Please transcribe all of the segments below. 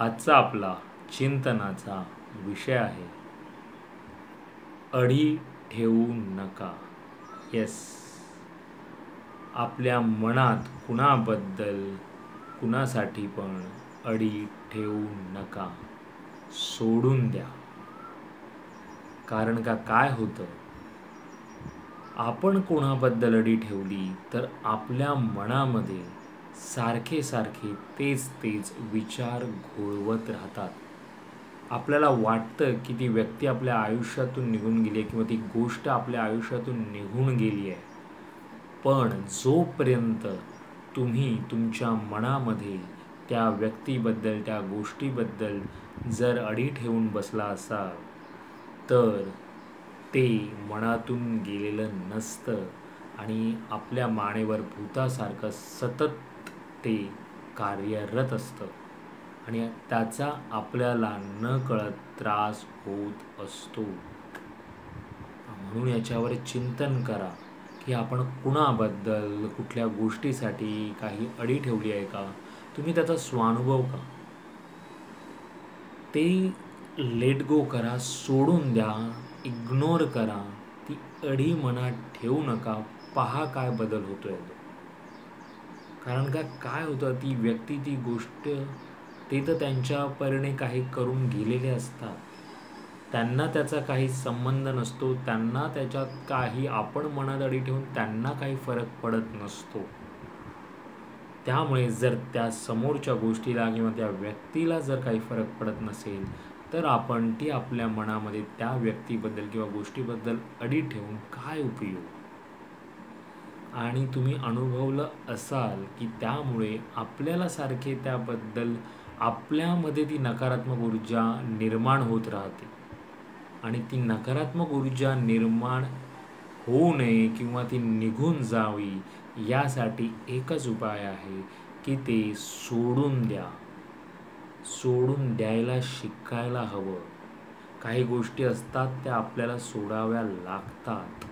आजचा आपला चिंतनाचा विषय आहे अडी ठेवू नका. येस, आपल्या मनात कुणाबद्दल कुणासाठी पण अडी ठेवू नका, सोडून द्या. कारण का काय होतं, आपण कोणाबद्दल अडी ठेवली तर आपल्या मनामध्ये सारखे सारखे तेच विचार घोळवत राहतात. आपल्याला वाटतं की ती व्यक्ती आपल्या आयुष्यातून निघून गेली आहे किंवा ती गोष्ट आपल्या आयुष्यातून निघून गेली आहे, पण जोपर्यंत तुम्ही तुमच्या मनामध्ये त्या व्यक्तीबद्दल त्या गोष्टीबद्दल जर अडी ठेवून बसला असाल तर ते मनातून गेलेलं नसतं आणि आपल्या मानेवर भूतासारखं सतत ते कार्यरत असतं आणि त्याचा आपल्याला न कळत त्रास होत असतो. म्हणून याच्यावर चिंतन करा की आपण कुणाबद्दल कुठल्या गोष्टीसाठी काही अडी ठेवली आहे का, तुम्ही त्याचा स्वानुभव का, ते लेट गो करा, सोडून द्या, इग्नोर करा. ती अडी मनात ठेवू नका. पहा काय बदल होतोय. कारण का काय होतं, ती व्यक्ती ती गोष्ट ते तर त्यांच्या परीने काही करून गेलेले असतात, त्यांना त्याचा काही संबंध नसतो, त्यांना त्याच्यात काही आपण मनात अडी ठेवून त्यांना काही फरक पडत नसतो. त्यामुळे जर त्या समोरच्या गोष्टीला किंवा त्या व्यक्तीला जर काही फरक पडत नसेल तर आपण ती आपल्या मनामध्ये त्या व्यक्तीबद्दल किंवा गोष्टीबद्दल अडी ठेवून काय उपयोग. आणि तुम्ही अनुभवलं असाल की त्यामुळे आपल्याला सारखे त्याबद्दल आपल्यामध्ये ती नकारात्मक ऊर्जा निर्माण होत राहते आणि ती नकारात्मक ऊर्जा निर्माण होऊ नये किंवा ती निघून जावी यासाठी एकच उपाय आहे की ते सोडून द्या. सोडून द्यायला शिकायला हवं. काही गोष्टी असतात त्या आपल्याला सोडाव्या लागतात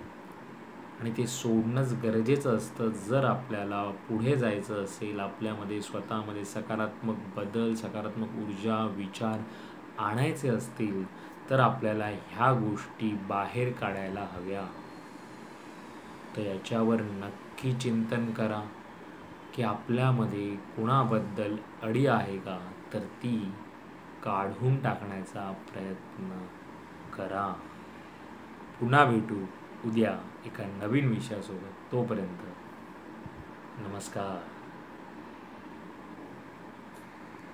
आणि ते सोडणंच गरजेचं असतं. जर आपल्याला पुढे जायचं असेल, आपल्यामध्ये स्वतःमध्ये सकारात्मक बदल, सकारात्मक ऊर्जा, विचार आणायचे असतील तर आपल्याला ह्या गोष्टी बाहेर काढायला हव्या. तर याच्यावर नक्की चिंतन करा की आपल्यामध्ये कुणाबद्दल अडी आहे का, तर ती काढून टाकण्याचा प्रयत्न करा. पुन्हा भेटू उद्या एका नवीन विषयासोबत. तोपर्यंत नमस्कार.